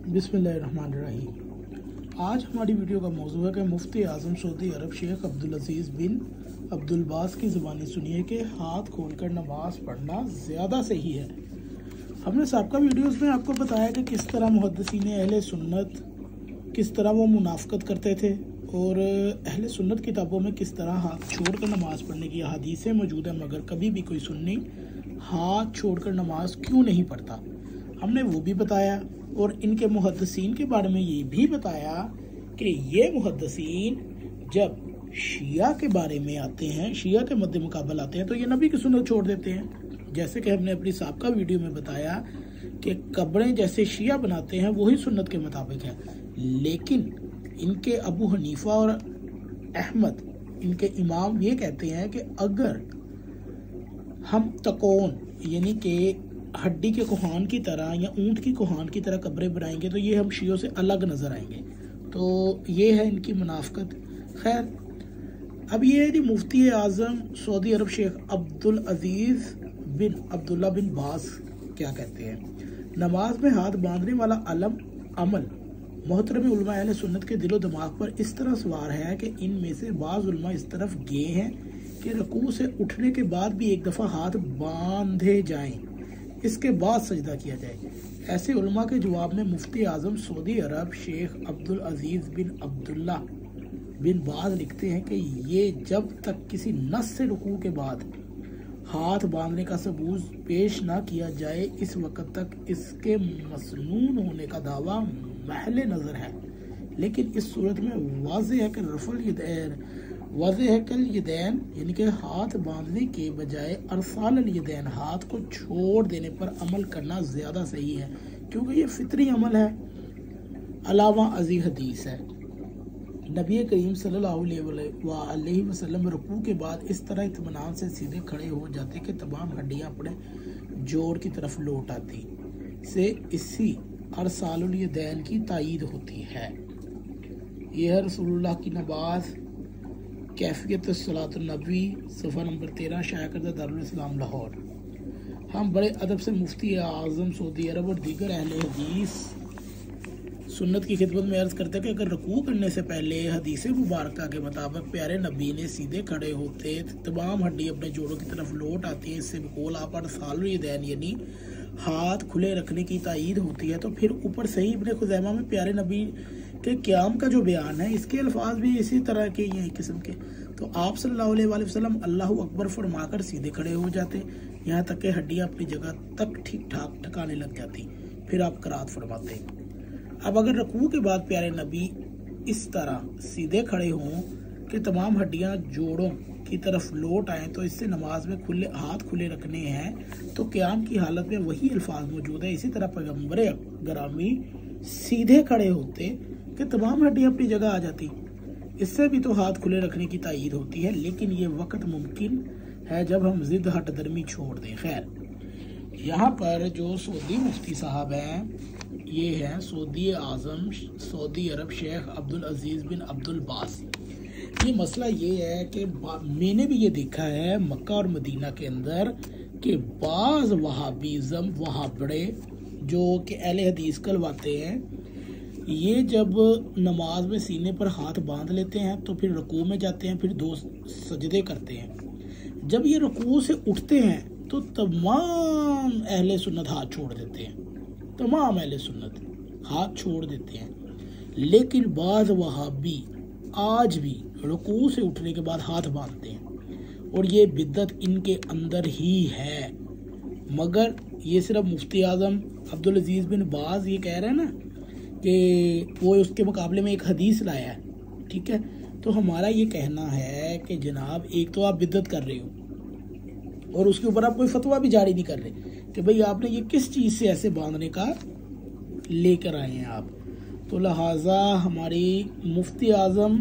बिस्मिल्लाहिर्रहमानिर्रहीम। आज हमारी वीडियो का मौजू है कि मुफ्ती आज़म सऊदी अरब शेख अब्दुल अजीज़ बिन अब्दुल बास की ज़ुबानी सुनिए कि हाथ खोलकर नमाज पढ़ना ज़्यादा सही है। हमने साबिक़ा वीडियोस में आपको बताया कि किस तरह मुहद्दिसीन अहले सुन्नत किस तरह वो मुनाफ़क़त करते थे और अहले सुन्नत किताबों में किस तरह हाथ छोड़कर नमाज पढ़ने की हदीसें मौजूद है, मगर कभी भी कोई सुन्नी हाथ छोड़कर नमाज क्यों नहीं पढ़ता, हमने वो भी बताया। और इनके मुहद्दिसीन के बारे में ये भी बताया कि ये मुहद्दिसीन जब शिया के बारे में आते हैं, शिया के मद्दे मुकाबल आते हैं, तो ये नबी की सुन्नत छोड़ देते हैं। जैसे कि हमने अपनी साबिक़ा वीडियो में बताया कि कब्रें जैसे शिया बनाते हैं वही सुन्नत के मुताबिक है, लेकिन इनके अबू हनीफा और अहमद इनके इमाम ये कहते हैं कि अगर हम तकोन यानी कि हड्डी के कोहान की तरह या ऊंट की कोहान की तरह कब्रें बनाएंगे तो ये हम शियों से अलग नज़र आएंगे। तो ये है इनकी मुनाफ़क़त। खैर, अब ये है कि मुफ्ती आज़म सऊदी अरब शेख अब्दुल अजीज़ बिन अब्दुल्ला बिन बास क्या कहते हैं। नमाज में हाथ बांधने वाला अमल मोहतरम उलमा अहले सुन्नत के दिलो दिमाग पर इस तरह सवार है कि इनमें से बाज़ उलमा इस तरफ गए हैं कि रुकू से उठने के बाद भी एक दफ़ा हाथ बांधे जाएं, इसके बाद सजदा किया जाए। ऐसे उलमा के जवाब में मुफ्ती आज़म सऊदी अरब शेख अब्दुल अजीज़ बिन अब्दुल्ला बिन बाज लिखते हैं कि ये जब तक किसी नस से रुकू के बाद हाथ बांधने का सबूत पेश ना किया जाए, इस वक्त तक इसके मसनून होने का दावा महल नज़र है। लेकिन इस सूरत में वाज़ेह है कि कल यदैन यानी कि हाथ बांधने के बजाय अरसाल यदैन हाथ को छोड़ देने पर अमल करना ज़्यादा सही है, क्योंकि ये फितरी अमल है। अलावा अजी हदीस है, नबी करीम सल्लल्लाहु अलैहि वसल्लम रुकू के बाद इस तरह इत्मीनान से सीधे खड़े हो जाते कि तमाम हड्डियां अपने जोड़ की तरफ लौट आती से इसी अरसाल यदैन की तायीद होती है। यह है रसूलुल्लाह की नमाज कैफियत सलातुन नबी सफ़ा नंबर 13 शाया करदा दारुल इस्लाम लाहौर। हम बड़े अदब से मुफ्ती आज़म सऊदी अरब और दीगर अहले हदीस सुन्नत की खिदमत में अर्ज़ करते हैं कि अगर रुकू करने से पहले हदीस मुबारका के मुताबिक प्यारे नबी ने सीधे खड़े होते तमाम हड्डी अपने जोड़ों की तरफ लौट आती है, इससे बिल्कुल आप अरसाल यदैन यानी हाथ खुले रखने की तायीद होती है। तो फिर ऊपर सही इब्ने खुज़ैमा में प्यारे नबी के क़याम का जो बयान है, इसके अल्फाज भी इसी तरह के ही किस्म के। तो आप सल्लल्लाहु अलैहि वसल्लम अल्लाहु अकबर फरमाकर सीधे खड़े हो जाते, यहाँ तक कि हड्डियाँ अपनी जगह तक ठीक ठाक ठिकाने लग जाती, फिर आप क़रात फरमाते। अब अगर रुकू के बाद प्यारे नबी इस तरह सीधे खड़े हों कि तमाम हड्डियाँ जोड़ों की तरफ लौट आएँ, तो इससे नमाज में हाथ खुले रखने हैं तो क़याम की हालत में वही अल्फाज मौजूद है। इसी तरह पैगम्बर गरामी सीधे खड़े होते कि तमाम हड्डियाँ अपनी जगह आ जाती, इससे भी तो हाथ खुले रखने की तायीद होती है, लेकिन ये वक्त मुमकिन है जब हम ज़िद हट दर्मी छोड़ दें। खैर, यहाँ पर जो सऊदी मुफ्ती साहब हैं ये हैं सऊदी आज़म सऊदी अरब शेख अब्दुल अजीज़ बिन अब्दुल बास। ये मसला ये है कि मैंने भी ये देखा है मक्का और मदीना के अंदर कि बाज़ वहाबीज़म वहाबड़े जो कि अहले हदीस कहलवाते हैं, ये जब नमाज में सीने पर हाथ बांध लेते हैं तो फिर रुकू में जाते हैं, फिर 2 सजदे करते हैं। जब ये रुकू से उठते हैं तो तमाम अहले सुन्नत हाथ छोड़ देते हैं, तमाम अहले सुन्नत हाथ छोड़ देते हैं। लेकिन बाज़ वहाबी आज भी रुकू से उठने के बाद हाथ बांधते हैं और ये बिद्दत इनके अंदर ही है। मगर ये सिर्फ मुफ्ती आज़म अब्दुल अजीज़ बिन बाज ये कह रहे हैं ना कि वो उसके मुकाबले में एक हदीस लाया है, ठीक है। तो हमारा ये कहना है कि जनाब, एक तो आप बिद्दत कर रहे हो और उसके ऊपर आप कोई फतवा भी जारी नहीं कर रहे कि भाई आपने ये किस चीज़ से ऐसे बांधने का लेकर आए हैं आप। तो लिहाजा हमारी मुफ्ती आज़म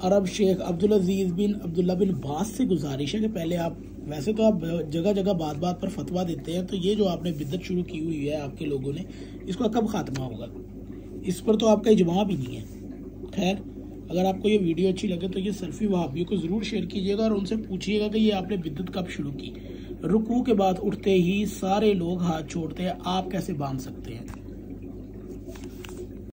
अरब शेख अब्दुल अजीज़ बिन अब्दुल्ला बिन बास से गुजारिश है कि पहले आप, वैसे तो आप जगह जगह बात बात पर फतवा देते हैं, तो ये जो आपने बिद्दत शुरू की हुई है आपके लोगों ने, इसका कब खात्मा होगा? इस पर तो आपका इजमा भी नहीं है। खैर, अगर आपको ये वीडियो अच्छी लगे तो ये सल्फी वहाबियों को ज़रूर शेयर कीजिएगा और उनसे पूछिएगा कि ये आपने बिद्दत कब शुरू की। रुकू के बाद उठते ही सारे लोग हाथ छोड़ते हैं, आप कैसे बांध सकते हैं?